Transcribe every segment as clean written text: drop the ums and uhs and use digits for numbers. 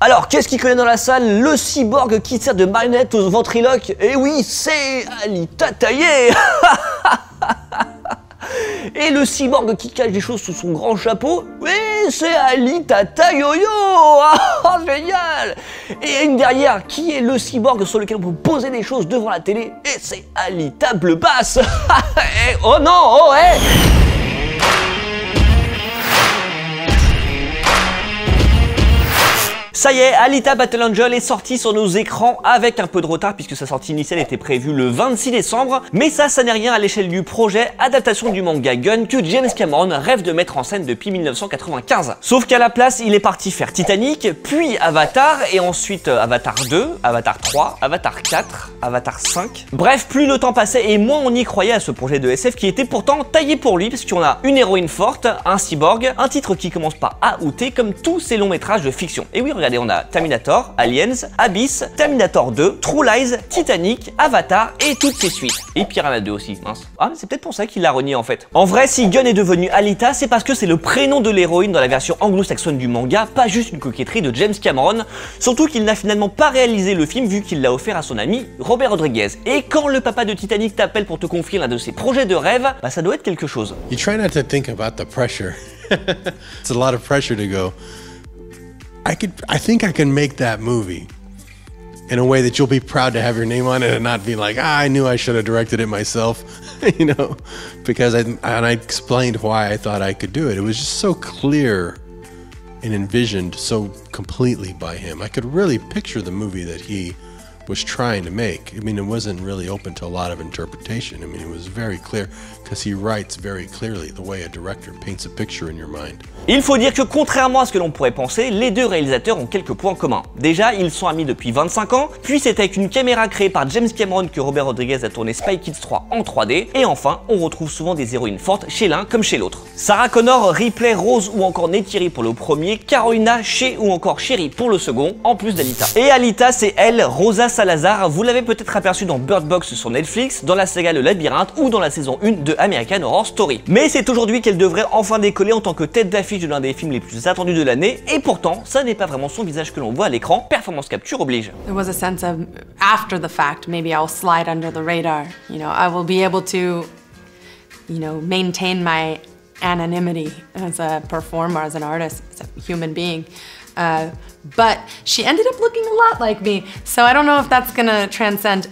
Alors, qu'est-ce qu'il connaît dans la salle? Le cyborg qui sert de marionnette aux ventriloques. Et oui, c'est Alita Taillé. Et le cyborg qui cache des choses sous son grand chapeau, oui, c'est Alita Tayoyo. Oh, génial. Et une derrière, qui est le cyborg sur lequel on peut poser des choses devant la télé, et c'est Alita Bleubasse. Oh non, oh hey. Ça y est, Alita Battle Angel est sorti sur nos écrans avec un peu de retard puisque sa sortie initiale était prévue le 26 décembre. Mais ça n'est rien à l'échelle du projet adaptation du manga Gun que James Cameron rêve de mettre en scène depuis 1995. Sauf qu'à la place, il est parti faire Titanic, puis Avatar, et ensuite Avatar 2, Avatar 3, Avatar 4, Avatar 5. Bref, plus le temps passait et moins on y croyait à ce projet de SF qui était pourtant taillé pour lui parce qu'on a une héroïne forte, un cyborg, un titre qui commence par A ou T comme tous ces longs métrages de fiction. Et oui, regardez, on a Terminator, Aliens, Abyss, Terminator 2, True Lies, Titanic, Avatar et toutes ses suites. Et Piranha 2 aussi, mince. Ah, c'est peut-être pour ça qu'il l'a renié en fait. En vrai, si Gun est devenu Alita, c'est parce que c'est le prénom de l'héroïne dans la version anglo-saxonne du manga, pas juste une coquetterie de James Cameron. Surtout qu'il n'a finalement pas réalisé le film vu qu'il l'a offert à son ami Robert Rodriguez. Et quand le papa de Titanic t'appelle pour te confier l'un de ses projets de rêve, bah ça doit être quelque chose. You try not to think about the pressure. It's a lot of pressure to go. I think I can make that movie in a way that you'll be proud to have your name on it and not be like, I knew I should have directed it myself, you know, because I explained why I thought I could do it. It was just so clear and envisioned so completely by him. I could really picture the movie that he was trying to make. I mean, it wasn't really open to a lot of interpretation. I mean, it was very clear because he writes very clearly the way a director paints a picture in your mind. Il faut dire que contrairement à ce que l'on pourrait penser, les deux réalisateurs ont quelques points communs. Déjà, ils sont amis depuis 25 ans, puis c'est avec une caméra créée par James Cameron que Robert Rodriguez a tourné Spy Kids 3 en 3D, et enfin, on retrouve souvent des héroïnes fortes chez l'un comme chez l'autre. Sarah Connor, Ripley, Rose ou encore Neytiri pour le premier, Carolina, Shea ou encore Sherry pour le second, en plus d'Alita. Et Alita, c'est elle, Rosa Salazar, vous l'avez peut-être aperçue dans Bird Box sur Netflix, dans la saga Le Labyrinthe ou dans la saison 1 de American Horror Story. Mais c'est aujourd'hui qu'elle devrait enfin décoller en tant que tête d'affiche de l'un des films les plus attendus de l'année, et pourtant, ça n'est pas vraiment son visage que l'on voit à l'écran, performance capture oblige. There was a sense of, after the fact, maybe I'll slide under the radar. You know, I will be able to, you know, maintain my anonymity as a performer, as an artist, as a human being. But she ended up looking a lot like me, so I don't know if that's gonna transcend.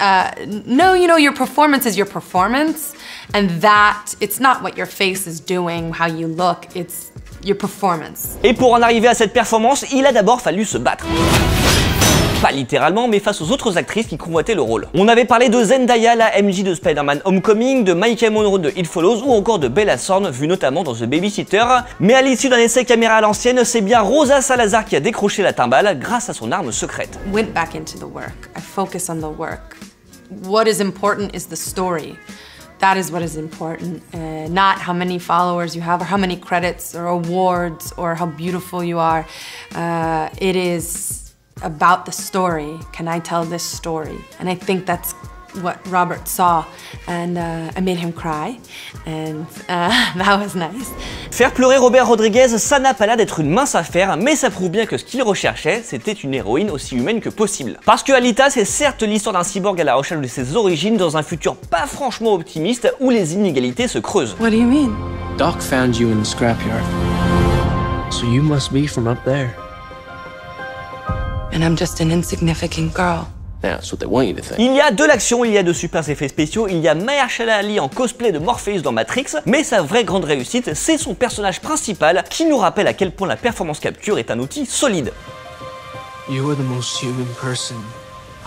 No, you know, your performance is your performance, and that, it's not what your face is doing, how you look, it's your performance. Et pour en arriver à cette performance, il a d'abord fallu se battre. Pas littéralement, mais face aux autres actrices qui convoitaient le rôle. On avait parlé de Zendaya, la MJ de Spider-Man Homecoming, de Maika Monroe de It Follows ou encore de Bella Thorne, vue notamment dans The Babysitter. Mais à l'issue d'un essai caméra à l'ancienne, c'est bien Rosa Salazar qui a décroché la timbale grâce à son arme secrète. Went back into the work. I focus on the work. What is important is the story. That is what is important, not how many followers you have or how many credits or awards or how beautiful you are. It is about the story. Can I tell this story? And I think that's what Robert saw, and I made him cry, and that was nice. Faire pleurer Robert Rodriguez, ça n'a pas l'air d'être une mince affaire, mais ça prouve bien que ce qu'il recherchait, c'était une héroïne aussi humaine que possible. Parce que Alita, c'est certes l'histoire d'un cyborg à la recherche de ses origines dans un futur pas franchement optimiste où les inégalités se creusent. What do you mean? Doc found you in the scrapyard, so you must be from up there. And I'm just an insignificant girl. That's what they want you to think. Il y a de l'action, il y a de super effets spéciaux, il y a Mahershala Ali en cosplay de Morpheus dans Matrix, mais sa vraie grande réussite, c'est son personnage principal qui nous rappelle à quel point la performance capture est un outil solide. You are the most human person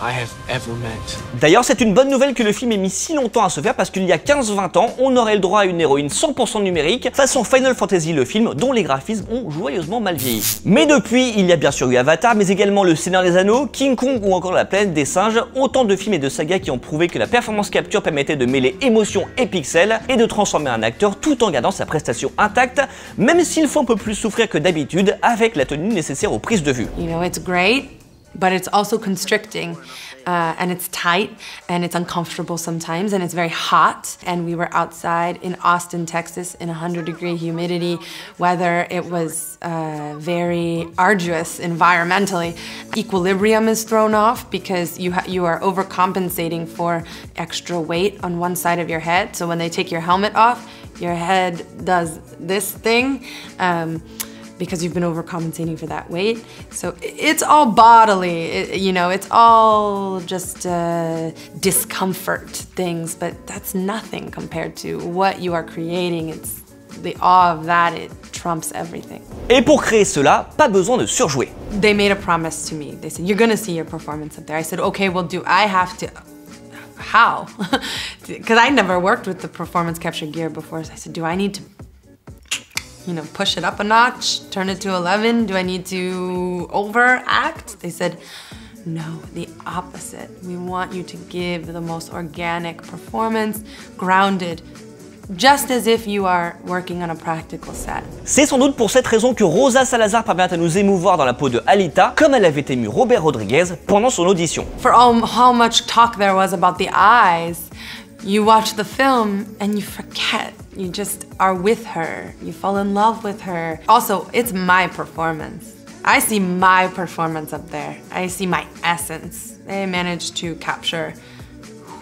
I have ever met. D'ailleurs, c'est une bonne nouvelle que le film ait mis si longtemps à se faire parce qu'il y a 15-20 ans, on aurait le droit à une héroïne 100% numérique façon Final Fantasy le film dont les graphismes ont joyeusement mal vieilli. Mais depuis, il y a bien sûr eu Avatar, mais également Le Seigneur des Anneaux, King Kong ou encore La Planète des Singes, autant de films et de sagas qui ont prouvé que la performance capture permettait de mêler émotion et pixels et de transformer un acteur tout en gardant sa prestation intacte, même s'il faut un peu plus souffrir que d'habitude avec la tenue nécessaire aux prises de vue. You know, it's great, but it's also constricting, and it's tight, and it's uncomfortable sometimes, and it's very hot. And we were outside in Austin, Texas, in 100-degree humidity weather. It was very arduous environmentally. equilibrium is thrown off because you are overcompensating for extra weight on one side of your head. So when they take your helmet off, your head does this thing because you've been overcompensating for that weight. So it's all bodily, it's all just discomfort things, but that's nothing compared to what you are creating. It's the awe of that, it trumps everything. Et pour créer cela, pas besoin de surjouer. They made a promise to me. They said, you're gonna see your performance up there. I said, okay, well, I have to, how? Because I never worked with the performance capture gear before. So I said, do I need to, push it up a notch, turn it to 11? Do I need to overact? They said, no, the opposite. We want you to give the most organic performance, grounded, just as if you are working on a practical set. C'est sans doute pour cette raison que Rosa Salazar parvient à nous émouvoir dans la peau de Alita, comme elle avait ému Robert Rodriguez pendant son audition. For how much talk there was about the eyes, you watch the film and you forget. You just are with her. You fall in love with her. Also, it's my performance. I see my performance up there. I see my essence. They managed to capture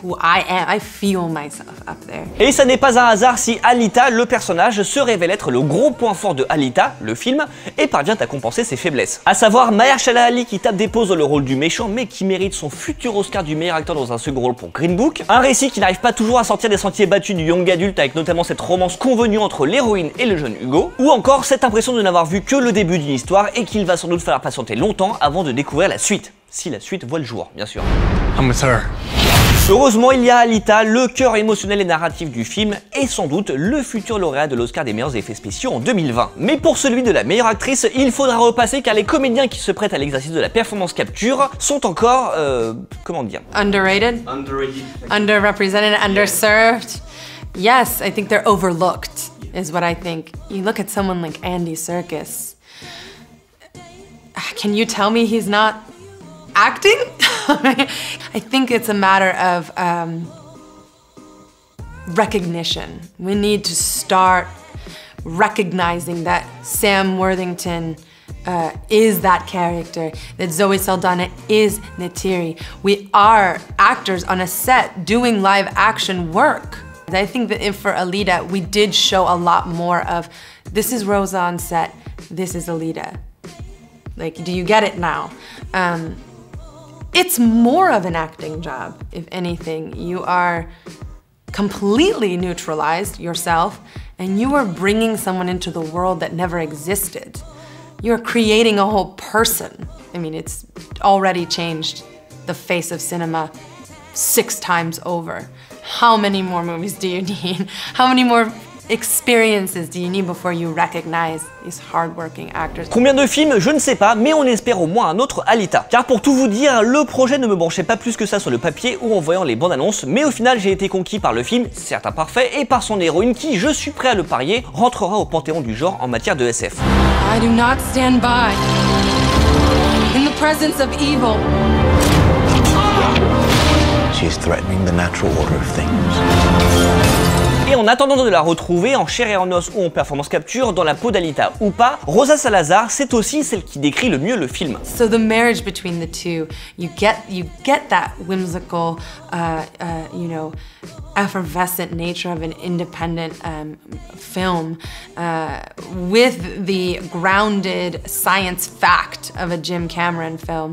who I am. I feel myself up there. Et ça n'est pas un hasard si Alita, le personnage, se révèle être le gros point fort de Alita, le film, et parvient à compenser ses faiblesses. À savoir Mahershala Ali qui tape des pauses dans le rôle du méchant, mais qui mérite son futur Oscar du meilleur acteur dans un second rôle pour Green Book. Un récit qui n'arrive pas toujours à sortir des sentiers battus du young adulte, avec notamment cette romance convenue entre l'héroïne et le jeune Hugo. Ou encore cette impression de n'avoir vu que le début d'une histoire et qu'il va sans doute falloir patienter longtemps avant de découvrir la suite. Si la suite voit le jour, bien sûr. I'm with her. Heureusement, il y a Alita, le cœur émotionnel et narratif du film, et sans doute le futur lauréat de l'Oscar des meilleurs effets spéciaux en 2020. Mais pour celui de la meilleure actrice, il faudra repasser car les comédiens qui se prêtent à l'exercice de la performance capture sont encore, comment dire? Underrated? Underrepresented, underserved? Yes, I think they're overlooked, is what I think. You look at someone like Andy Serkis. Can you tell me he's not acting? I think it's a matter of recognition. We need to start recognizing that Sam Worthington is that character, that Zoe Saldana is Neytiri. We are actors on a set doing live action work. I think that for Alita, we did show a lot more of, this is Rosa on set, this is Alita. Like, do you get it now? It's more of an acting job, if anything. You are completely neutralized yourself, and you are bringing someone into the world that never existed. You're creating a whole person. I mean, it's already changed the face of cinema 6 times over. How many more movies do you need? How many more experiences do you need before you recognize these hardworking actors? Combien de films, je ne sais pas, mais on espère au moins un autre Alita. Car pour tout vous dire, le projet ne me branchait pas plus que ça sur le papier ou en voyant les bandes annonces, mais au final j'ai été conquis par le film, certes imparfait, et par son héroïne qui, je suis prêt à le parier, rentrera au panthéon du genre en matière de SF. I do not stand by in the presence of evil. She is threatening the natural order of things. Et en attendant de la retrouver en chair et en os ou en performance capture, dans la peau d'Alita ou pas, Rosa Salazar, c'est aussi celle qui décrit le mieux le film. So the marriage between the two, you get that whimsical, effervescent nature of an independent film with the grounded science fact of a Jim Cameron film.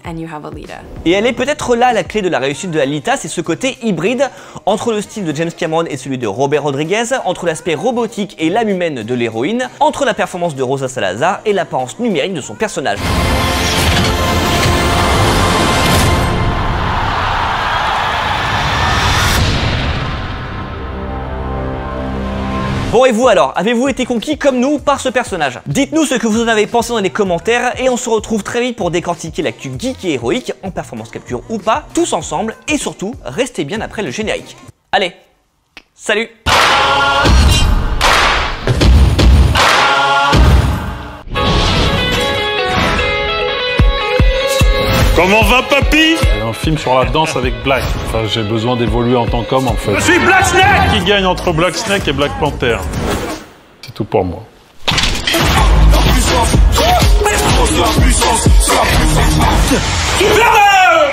And you have Alita. Et elle est peut-être là la clé de la réussite de Alita, c'est ce côté hybride entre le style de James Cameron et celui de Robert Rodriguez, entre l'aspect robotique et l'âme humaine de l'héroïne, entre la performance de Rosa Salazar et l'apparence numérique de son personnage. Bon et vous alors, avez-vous été conquis comme nous par ce personnage? Dites-nous ce que vous en avez pensé dans les commentaires et on se retrouve très vite pour décortiquer l'actu geek et héroïque, en performance capture ou pas, tous ensemble et surtout, restez bien après le générique. Allez, salut! Comment va papy? Un film sur la danse avec Black. Enfin, j'ai besoin d'évoluer en tant qu'homme en fait. Je suis Black Snake! Qui gagne entre Black Snake et Black Panther? C'est tout pour moi. La puissance, Super.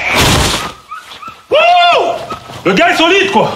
Wouh! Le gars est solide, quoi.